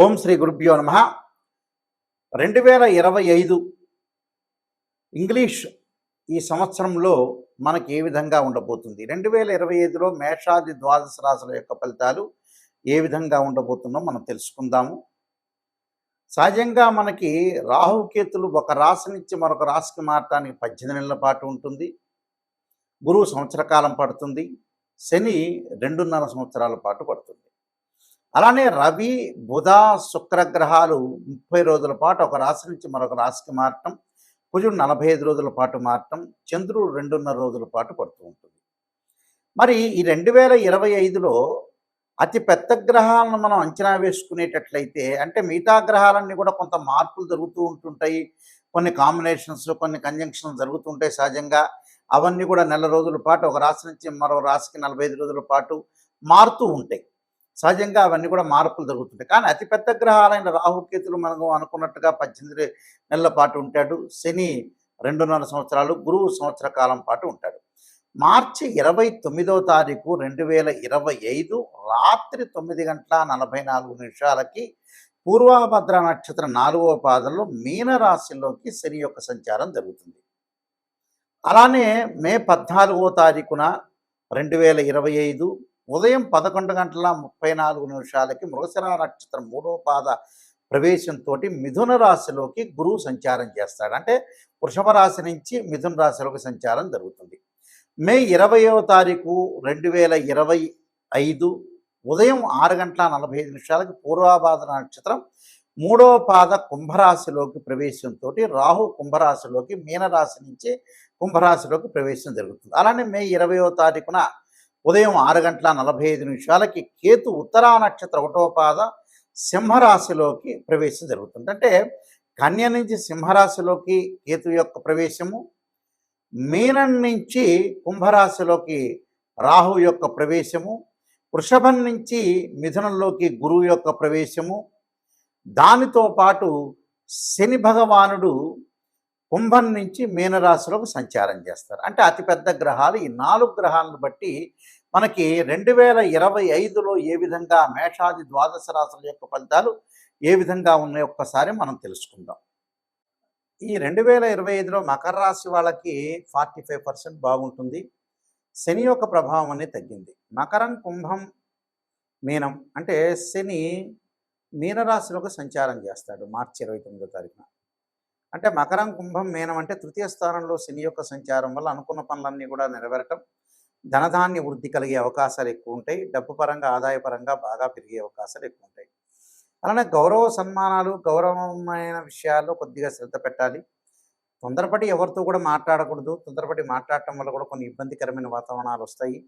ఓం శ్రీ గురుభ్యో నమ. 2025 ఇంగ్లీష్ ఈ సంవత్సరంలో మనకి ఏ విధంగా ఉండబోతుంది? 2025లో మేషాది ద్వాదశ రాశుల యొక్క ఫలితాలు ఏ విధంగా ఉండబోతుందో మనం తెలుసుకుందాము. సహజంగా మనకి రాహుకేతులు ఒక రాశి నుంచి మరొక రాశికి మారటానికి 18 నెలల పాటు ఉంటుంది. గురువు సంవత్సర కాలం పడుతుంది. శని 2.5 సంవత్సరాల పాటు పడుతుంది. అలానే రవి, బుధ, శుక్ర గ్రహాలు 30 రోజుల పాటు ఒక రాశి నుంచి మరొక రాశికి మారటం, కుజుడు 45 రోజుల పాటు మారటం, చంద్రుడు 2.5 రోజుల పాటు పడుతూ ఉంటుంది. మరి ఈ 2025లో అతి పెద్ద గ్రహాలను మనం అంచనా వేసుకునేటట్లయితే, అంటే మిగతా గ్రహాలన్నీ కూడా కొంత మార్పులు జరుగుతూ ఉంటుంటాయి. కొన్ని కాంబినేషన్స్, కొన్ని కంజంక్షన్స్ జరుగుతుంటాయి సహజంగా. అవన్నీ కూడా నెల రోజుల పాటు ఒక రాశి నుంచి మరో రాశికి 45 రోజుల పాటు మారుతూ ఉంటాయి. సహజంగా అవన్నీ కూడా మార్పులు జరుగుతుంటాయి. కానీ అతిపెద్ద గ్రహాలైన రాహుకేతులు మనం అనుకున్నట్టుగా 18 నెలల పాటు ఉంటాడు. శని 2.5 సంవత్సరాలు, గురువు సంవత్సర కాలం పాటు ఉంటాడు. మార్చి 29వ తారీఖు 2025 రాత్రి 9:44 పూర్వభద్ర నక్షత్రం 4వ పాదంలో మీనరాశిలోకి శని యొక్క సంచారం జరుగుతుంది. అలానే మే 14వ తారీఖున 2025 ఉదయం 11:34 మృగశిర నక్షత్రం 3వ పాద ప్రవేశంతో మిథున రాశిలోకి గురువు సంచారం చేస్తాడు. అంటే వృషభ రాశి నుంచి మిథున రాశిలోకి సంచారం జరుగుతుంది. మే 20వ తారీఖు 2025 ఉదయం 6:45 పూర్వభాద్ర నక్షత్రం 3వ పాద కుంభరాశిలోకి ప్రవేశంతో రాహు కుంభరాశిలోకి మీనరాశి నుంచి కుంభరాశిలోకి ప్రవేశం జరుగుతుంది. అలానే మే 20వ తారీఖున ఉదయం 6:45 కేతు ఉత్తరా నక్షత్ర 1వ పాద సింహరాశిలోకి ప్రవేశం జరుగుతుంది. అంటే కన్య నుంచి సింహరాశిలోకి కేతు యొక్క ప్రవేశము, మీనం నుంచి కుంభరాశిలోకి రాహు యొక్క ప్రవేశము, వృషభం నుంచి మిథునంలోకి గురువు యొక్క ప్రవేశము, దానితో పాటు శని భగవానుడు కుంభం నుంచి మీనరాశిలోకి సంచారం చేస్తారు. అంటే అతిపెద్ద గ్రహాలు ఈ 4 గ్రహాలను బట్టి మనకి 2025లో ఏ విధంగా మేషాది ద్వాదశ రాశుల యొక్క ఫలితాలు ఏ విధంగా ఉన్నాయో ఒక్కసారి మనం తెలుసుకుందాం. ఈ 2025లో మకర రాశి వాళ్ళకి 45% బాగుంటుంది. శని యొక్క ప్రభావం అనేది తగ్గింది. మకరం, కుంభం, మీనం అంటే శని మీనరాశిలోకి సంచారం చేస్తాడు మార్చి 29వ తారీఖున. అంటే మకరం, కుంభం, మీనం అంటే తృతీయ స్థానంలో శని యొక్క సంచారం వల్ల అనుకున్న పనులన్నీ కూడా నెరవేరటం, ధనధాన్య వృద్ధి కలిగే అవకాశాలు ఎక్కువ ఉంటాయి. డబ్బు పరంగా, ఆదాయపరంగా బాగా పెరిగే అవకాశాలు ఎక్కువ ఉంటాయి. అలానే గౌరవ సన్మానాలు, గౌరవమైన విషయాల్లో కొద్దిగా శ్రద్ధ పెట్టాలి. తొందరపడి ఎవరితో కూడా మాట్లాడకూడదు. తొందరపడి మాట్లాడటం వల్ల కూడా కొన్ని ఇబ్బందికరమైన వాతావరణాలు వస్తాయి.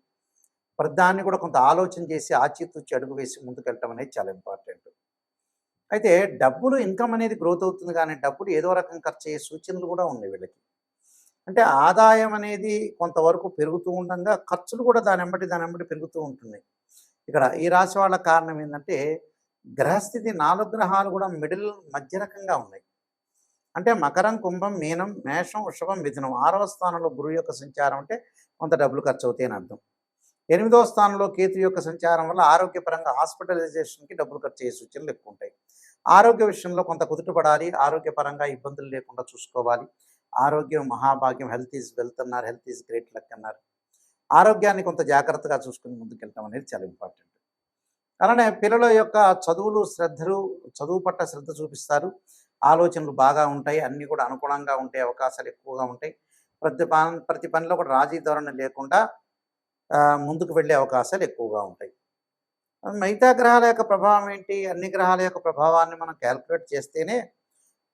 ప్రతిదాన్ని కూడా కొంత ఆలోచన చేసి ఆచితూచి అడుగు వేసి ముందుకెళ్ళటం అనేది చాలా ఇంపార్టెంట్. అయితే డబ్బులు ఇన్కమ్ అనేది గ్రోత్ అవుతుంది, కానీ డబ్బులు ఏదో రకం ఖర్చు అయ్యే సూచనలు కూడా ఉన్నాయి వీళ్ళకి. అంటే ఆదాయం అనేది కొంతవరకు పెరుగుతూ ఉండగా ఖర్చులు కూడా దానెంబటి పెరుగుతూ ఉంటున్నాయి. ఇక్కడ ఈ రాశి వాళ్ళ కారణం ఏంటంటే గ్రహస్థితి 4 గ్రహాలు కూడా మధ్య రకంగా ఉన్నాయి. అంటే మకరం, కుంభం, మీనం, మేషం, వృషభం, మిథునం 6వ స్థానంలో గురువు యొక్క సంచారం అంటే కొంత డబ్బులు ఖర్చు అవుతాయి అని అర్థం. 8వ స్థానంలో కేతు యొక్క సంచారం వల్ల ఆరోగ్యపరంగా హాస్పిటలైజేషన్కి డబ్బులు ఖర్చు అయ్యే సూచనలు ఎక్కువ ఉంటాయి. ఆరోగ్య విషయంలో కొంత కుదుటపడాలి. ఆరోగ్యపరంగా ఇబ్బందులు లేకుండా చూసుకోవాలి. ఆరోగ్యం మహాభాగ్యం, హెల్త్ ఈజ్ వెల్త్ అన్నారు, హెల్త్ ఈజ్ గ్రేట్ లక్ అన్నారు. ఆరోగ్యాన్ని కొంత జాగ్రత్తగా చూసుకుని ముందుకెళ్ళటం అనేది చాలా ఇంపార్టెంట్. అలానే పిల్లల యొక్క చదువు పట్ల శ్రద్ధ చూపిస్తారు. ఆలోచనలు బాగా ఉంటాయి. అన్నీ కూడా అనుకూలంగా ఉండే అవకాశాలు ఎక్కువగా ఉంటాయి. ప్రతి పనిలో కూడా రాజీ ధోరణి లేకుండా ముందుకు వెళ్ళే అవకాశాలు ఎక్కువగా ఉంటాయి. మిగతా గ్రహాల యొక్క ప్రభావం ఏంటి? అన్ని గ్రహాల యొక్క ప్రభావాన్ని మనం క్యాల్కులేట్ చేస్తేనే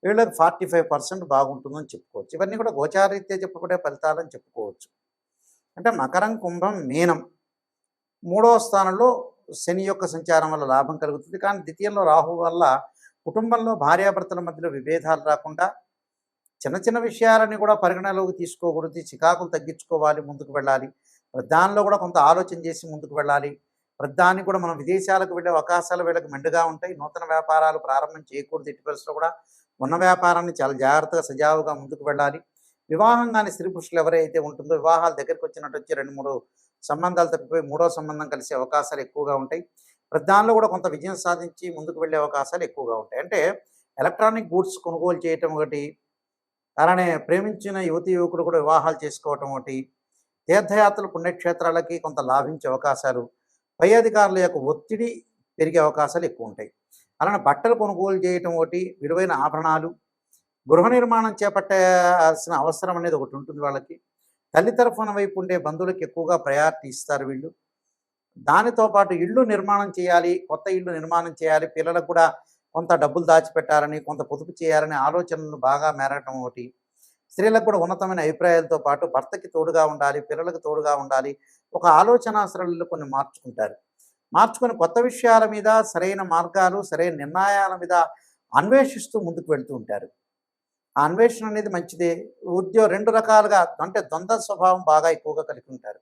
వీళ్ళకి 45% బాగుంటుందని చెప్పుకోవచ్చు. ఇవన్నీ కూడా గోచారీత్యా చెప్పబడే ఫలితాలని చెప్పుకోవచ్చు. అంటే మకరం, కుంభం, మీనం 3వ స్థానంలో శని యొక్క సంచారం వల్ల లాభం కలుగుతుంది. కానీ ద్వితీయంలో రాహు వల్ల కుటుంబంలో భార్యాభర్తల మధ్యలో విభేదాలు రాకుండా చిన్న చిన్న విషయాలని కూడా పరిగణలోకి తీసుకోకూడదు. చికాకులు తగ్గించుకోవాలి, ముందుకు వెళ్ళాలి. దానిలో కూడా కొంత ఆలోచన చేసి ముందుకు వెళ్ళాలి. దానికి కూడా మనం విదేశాలకు వెళ్ళే అవకాశాలు వీళ్ళకి మెండుగా ఉంటాయి. నూతన వ్యాపారాలు ప్రారంభం చేయకూడదు. ఎట్టి పరిస్థితుల్లో కూడా ఉన్న వ్యాపారాన్ని చాలా జాగ్రత్తగా సజావుగా ముందుకు వెళ్ళాలి. వివాహం కానీ స్త్రీ పురుషులు ఎవరైతే ఉంటుందో వివాహాలు దగ్గరికి వచ్చినట్టు వచ్చి 2-3 సంబంధాలు తప్పిపోయి 3వ సంబంధం కలిసే అవకాశాలు ఎక్కువగా ఉంటాయి. ప్రతి దానిలో కూడా కొంత విజయం సాధించి ముందుకు వెళ్ళే అవకాశాలు ఎక్కువగా ఉంటాయి. అంటే ఎలక్ట్రానిక్ గూడ్స్ కొనుగోలు చేయటం ఒకటి, అలానే ప్రేమించిన యువతీ యువకులు కూడా వివాహాలు చేసుకోవటం ఒకటి, తీర్థయాత్రలు పుణ్యక్షేత్రాలకి కొంత లాభించే అవకాశాలు, పై అధికారుల యొక్క ఒత్తిడి పెరిగే అవకాశాలు ఎక్కువ ఉంటాయి. అలానే బట్టలు కొనుగోలు చేయటం ఒకటి, విలువైన ఆభరణాలు, గృహ నిర్మాణం చేపట్టాల్సిన అవసరం అనేది ఒకటి ఉంటుంది వాళ్ళకి. తల్లి తరఫున వైపు ఉండే బంధువులకు ఎక్కువగా ప్రయారిటీ ఇస్తారు వీళ్ళు. దానితో పాటు ఇల్లు నిర్మాణం చేయాలి, కొత్త ఇల్లు నిర్మాణం చేయాలి, పిల్లలకు కూడా కొంత డబ్బులు దాచిపెట్టాలని, కొంత పొదుపు చేయాలనే ఆలోచనలు బాగా మేరగటం ఒకటి. స్త్రీలకు కూడా ఉన్నతమైన అభిప్రాయాలతో పాటు భర్తకి తోడుగా ఉండాలి, పిల్లలకు తోడుగా ఉండాలి, ఒక ఆలోచనా సరళిలో కొన్ని మార్చుకుంటారు. మార్చుకొని కొత్త విషయాల మీద సరైన మార్గాలు, సరైన నిర్ణయాల మీద అన్వేషిస్తూ ముందుకు వెళ్తూ ఉంటారు. ఆ అన్వేషణ అనేది మంచిదే. రెండు రకాలుగా అంటే ద్వంద్వ స్వభావం బాగా ఎక్కువగా కలిగి ఉంటారు.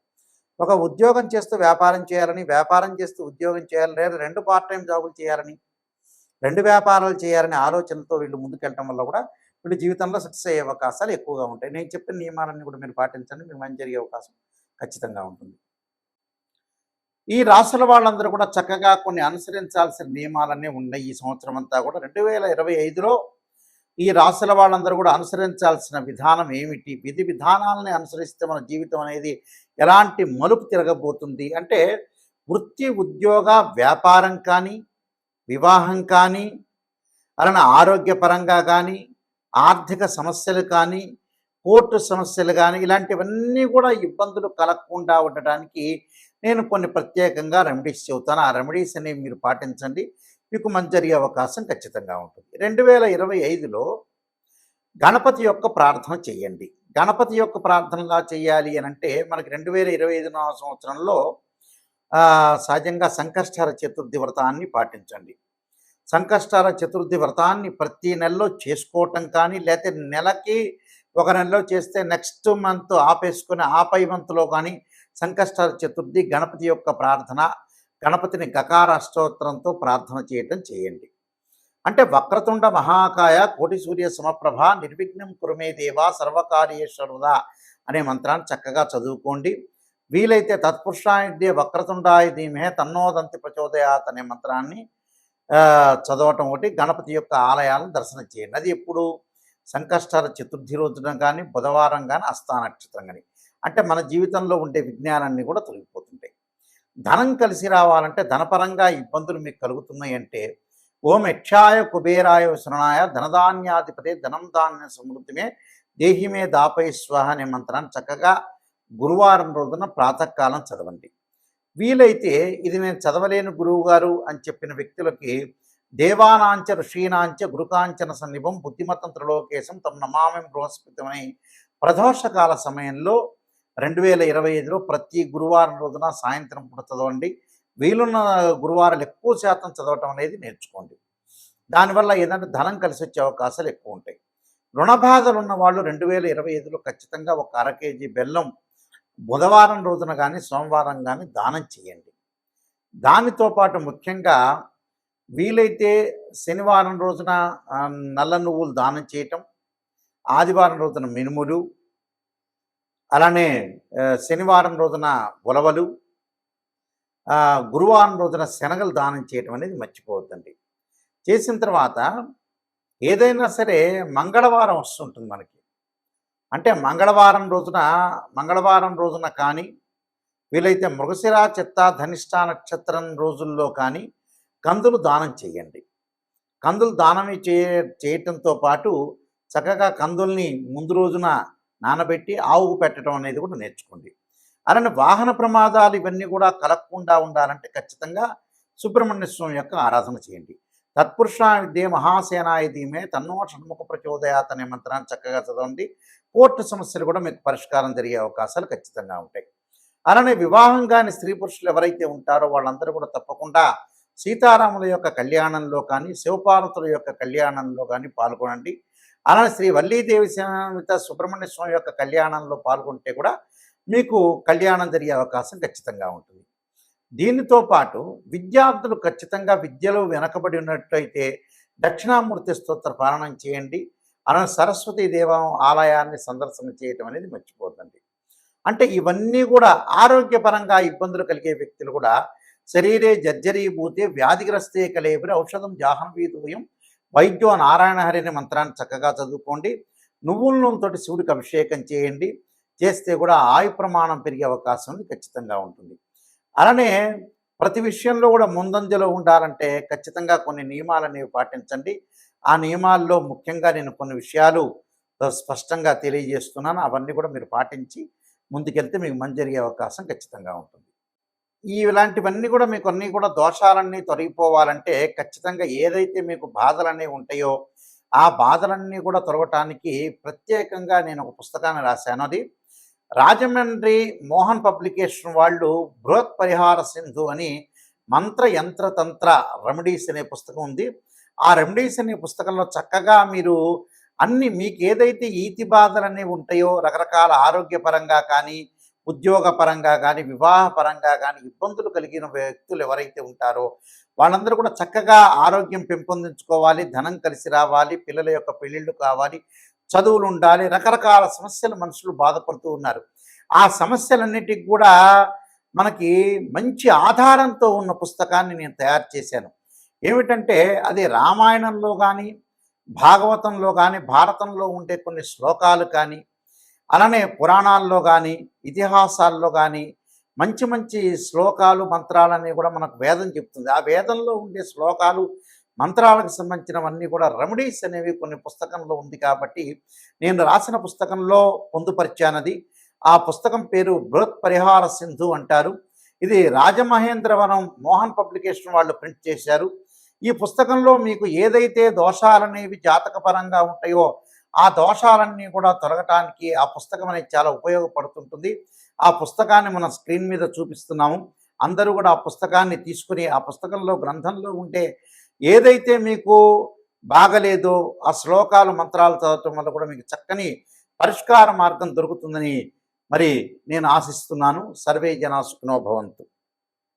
ఒక ఉద్యోగం చేస్తూ వ్యాపారం చేయాలని, వ్యాపారం చేస్తూ ఉద్యోగం చేయాలని, లేదా 2 పార్ట్ టైం జాబులు చేయాలని, 2 వ్యాపారాలు చేయాలనే ఆలోచనతో వీళ్ళు ముందుకెళ్ళటం వల్ల కూడా వీళ్ళు జీవితంలో సక్సెస్ అయ్యే అవకాశాలు ఎక్కువగా ఉంటాయి. నేను చెప్పిన నియమాలన్నీ కూడా మీరు పాటించండి, మీకు మంచి జరిగే అవకాశం ఖచ్చితంగా ఉంటుంది. ఈ రాసుల వాళ్ళందరూ కూడా చక్కగా కొన్ని అనుసరించాల్సిన నియమాలన్నీ ఉన్నాయి. ఈ సంవత్సరం అంతా కూడా 2025లో ఈ రాసుల వాళ్ళందరూ కూడా అనుసరించాల్సిన విధానం ఏమిటి, విధి విధానాలని అనుసరిస్తే మన జీవితం అనేది ఎలాంటి మలుపు తిరగబోతుంది అంటే, వృత్తి ఉద్యోగ వ్యాపారం కానీ, వివాహం కానీ, అలానే ఆరోగ్యపరంగా కానీ, ఆర్థిక సమస్యలు కానీ, కోర్టు సమస్యలు కానీ, ఇలాంటివన్నీ కూడా ఇబ్బందులు కలగకుండా ఉండటానికి నేను కొన్ని ప్రత్యేకంగా రెమెడీస్ చెబుతాను. ఆ రెమెడీస్ అనేవి మీరు పాటించండి, మీకు మంచి జరిగే అవకాశం ఖచ్చితంగా ఉంటుంది. 2025లో గణపతి యొక్క ప్రార్థన చేయండి. గణపతి యొక్క ప్రార్థనలా చేయాలి అని అంటే మనకి 2025 సంవత్సరంలో సహజంగా సంకష్టహర చతుర్థి వ్రతాన్ని పాటించండి. సంకష్టహర చతుర్థి వ్రతాన్ని ప్రతి నెలలో చేసుకోవటం కానీ, లేకపోతే నెలకి ఒక నెలలో చేస్తే నెక్స్ట్ మంత్ ఆపేసుకొని ఆ పై మంత్లో కానీ సంకష్టహర చతుర్థి గణపతి యొక్క ప్రార్థన, గణపతిని గకార అష్టోత్తరంతో ప్రార్థన చేయటం చేయండి. అంటే వక్రతుండ మహాకాయ కోటి సూర్య సమప్రభ నిర్విఘ్నం కురుమే దేవా సర్వకార్యేశ్వరుదా అనే మంత్రాన్ని చక్కగా చదువుకోండి. వీలైతే తత్పురుషాయుధ్య వక్రతుండాయ ధీమహే తన్నోదంతి ప్రచోదయాత్ అనే మంత్రాన్ని చదవటం ఒకటి. గణపతి యొక్క ఆలయాలను దర్శనం చేయండి. అది ఎప్పుడు సంకష్టహర చతుర్థి రోజున కానీ, బుధవారం కానీ, హస్త నక్షత్రం కానీ. అంటే మన జీవితంలో ఉండే విజ్ఞానాన్ని కూడా తొలగిపోతుంటాయి. ధనం కలిసి రావాలంటే, ధనపరంగా ఇబ్బందులు మీకు కలుగుతున్నాయి అంటే, ఓం యక్షాయ కుబేరాయ శరణాయ ధనధాన్యాధిపతే ధనం ధాన్య సమృద్ధిమే దేహిమే దాపై స్వాహ అనే మంత్రాన్ని చక్కగా గురువారం రోజున ప్రాతకాలం చదవండి. వీలైతే ఇది నేను చదవలేని గురువు గారు అని చెప్పిన వ్యక్తులకి దేవానాంచ ఋషీనాంచ గురుకాంచన సన్నిభం బుద్ధిమతం త్రిలోకేశం తమ నమామి బృహస్పతిమని ప్రదోషకాల సమయంలో 2025లో ప్రతి గురువారం రోజున సాయంత్రం పూట చదవండి. వీలున్న గురువారాలు ఎక్కువ శాతం చదవటం అనేది నేర్చుకోండి. దానివల్ల ఏదంటే ధనం కలిసి వచ్చే అవకాశాలు ఎక్కువ ఉంటాయి. రుణ బాధలు ఉన్న వాళ్ళు 2025లో ఖచ్చితంగా ఒక 1/2 కేజీ బెల్లం బుధవారం రోజున కానీ, సోమవారం కానీ దానం చేయండి. దానితో పాటు ముఖ్యంగా వీలైతే శనివారం రోజున నల్ల నువ్వులు దానం చేయటం, ఆదివారం రోజున మినుములు, అలానే శనివారం రోజున ఉలవలు, గురువారం రోజున శనగలు దానం చేయటం అనేది మర్చిపోవద్దండి. చేసిన తర్వాత ఏదైనా సరే మంగళవారం వస్తుంటుంది మనకి. అంటే మంగళవారం రోజున కానీ, వీలైతే మృగశిర చిత్త ధనిష్ట నక్షత్రం రోజుల్లో కానీ కందులు దానం చేయండి. కందులు దానం చేయటంతో పాటు చక్కగా కందుల్ని ముందు రోజున నానబెట్టి ఆవుకు పెట్టడం అనేది కూడా నేర్చుకోండి. అలానే వాహన ప్రమాదాలు ఇవన్నీ కూడా కలగకుండా ఉండాలంటే ఖచ్చితంగా సుబ్రహ్మణ్య స్వామి యొక్క ఆరాధన చేయండి. తత్పురుషాయుధే మహాసేనాయ ధీమే తన్నో షణ్ముఖ ప్రచోదయాత్ అనే మంత్రాన్ని చక్కగా చదవండి. కోర్టు సమస్యలు కూడా మీకు పరిష్కారం జరిగే అవకాశాలు ఖచ్చితంగా ఉంటాయి. అలానే వివాహం కాని స్త్రీ పురుషులు ఎవరైతే ఉంటారో వాళ్ళందరూ కూడా తప్పకుండా సీతారాముల యొక్క కళ్యాణంలో కానీ, శివపార్వతుల యొక్క కళ్యాణంలో కానీ పాల్గొనండి. అలానే శ్రీ వల్లీదేవి సమేత సుబ్రహ్మణ్య స్వామి యొక్క కళ్యాణంలో పాల్గొంటే కూడా మీకు కళ్యాణం జరిగే అవకాశం ఖచ్చితంగా ఉంటుంది. దీనితో పాటు విద్యార్థులు ఖచ్చితంగా విద్యలో వెనకబడి ఉన్నట్లయితే దక్షిణామూర్తి స్తోత్ర పారాయణం చేయండి. అలానే సరస్వతీ దేవం ఆలయాన్ని సందర్శన చేయటం అనేది మర్చిపోద్దండి. అంటే ఇవన్నీ కూడా ఆరోగ్యపరంగా ఇబ్బందులు కలిగే వ్యక్తులు కూడా శరీరే జర్జరీభూతే వ్యాధిగ్రస్తే కలేబరి ఔషధం జాహ్నవీదూయం వైద్యో నారాయణ హరి అనే మంత్రాన్ని చక్కగా చదువుకోండి. నువ్వుల నూనెతోటి శివుడికి అభిషేకం చేయండి. చేస్తే కూడా ఆయు ప్రమాణం పెరిగే అవకాశం ఖచ్చితంగా ఉంటుంది. అలానే ప్రతి విషయంలో కూడా ముందంజలో ఉండాలంటే ఖచ్చితంగా కొన్ని నియమాలనేవి పాటించండి. ఆ నియమాల్లో ముఖ్యంగా నేను కొన్ని విషయాలు స్పష్టంగా తెలియజేస్తున్నాను. అవన్నీ కూడా మీరు పాటించి ముందుకెళ్తే మీకు మంచి జరిగే అవకాశం ఖచ్చితంగా ఉంటుంది. ఇలాంటివన్నీ కూడా మీకు అన్నీ కూడా దోషాలన్నీ తొలగిపోవాలంటే ఖచ్చితంగా ఏదైతే మీకు బాధలనేవి ఉంటాయో ఆ బాధలన్నీ కూడా తొలగటానికి ప్రత్యేకంగా నేను ఒక పుస్తకాన్ని రాశాను. అది రాజమండ్రి మోహన్ పబ్లికేషన్ వాళ్ళు బృహత్ పరిహార సింధు అని మంత్ర యంత్ర తంత్ర రెమెడీస్ అనే పుస్తకం ఉంది. ఆ రెమెడీస్ అనే పుస్తకంలో చక్కగా మీరు అన్ని మీకు ఏదైతే ఈతి బాధలు అనేవి ఉంటాయో రకరకాల ఆరోగ్యపరంగా కానీ ఉద్యోగపరంగా కానీ వివాహపరంగా కానీ ఇబ్బందులు కలిగిన వ్యక్తులు ఎవరైతే ఉంటారో వాళ్ళందరూ కూడా చక్కగా ఆరోగ్యం పెంపొందించుకోవాలి, ధనం కలిసి రావాలి, పిల్లల యొక్క పెళ్ళిళ్ళు కావాలి, చదువులు ఉండాలి, రకరకాల సమస్యలు మనుషులు బాధపడుతూ ఉన్నారు. ఆ సమస్యలన్నిటికి కూడా మనకి మంచి ఆధారంతో ఉన్న పుస్తకాన్ని నేను తయారు చేశాను. ఏమిటంటే అది రామాయణంలో కానీ భాగవతంలో కానీ భారతంలో ఉండే కొన్ని శ్లోకాలు కానీ అలానే పురాణాల్లో కానీ ఇతిహాసాల్లో కానీ మంచి మంచి శ్లోకాలు మంత్రాలన్నీ కూడా మనకు వేదం చెప్తుంది. ఆ వేదంలో ఉండే శ్లోకాలు మంత్రాలకు సంబంధించినవన్నీ కూడా రెమెడీస్ అనేవి కొన్ని పుస్తకంలో ఉంది కాబట్టి నేను రాసిన పుస్తకంలో పొందుపరిచానది. ఆ పుస్తకం పేరు బృహత్ పరిహార సింధు అంటారు. ఇది రాజమహేంద్రవరం మోహన్ పబ్లికేషన్ వాళ్ళు ప్రింట్ చేశారు. ఈ పుస్తకంలో మీకు ఏదైతే దోషాలనేవి జాతకపరంగా ఉంటాయో ఆ దోషాలన్నీ కూడా తొలగటానికి ఆ పుస్తకం అనేది చాలా ఉపయోగపడుతుంటుంది. ఆ పుస్తకాన్ని మనం స్క్రీన్ మీద చూపిస్తున్నాము. అందరూ కూడా ఆ పుస్తకాన్ని తీసుకుని ఆ పుస్తకంలో గ్రంథంలో ఉంటే ఏదైతే మీకు బాగలేదో ఆ శ్లోకాలు మంత్రాలు చదవటం వల్ల కూడా మీకు చక్కని పరిష్కార మార్గం దొరుకుతుందని మరి నేను ఆశిస్తున్నాను. సర్వే జనా సుఖినో భవంతు.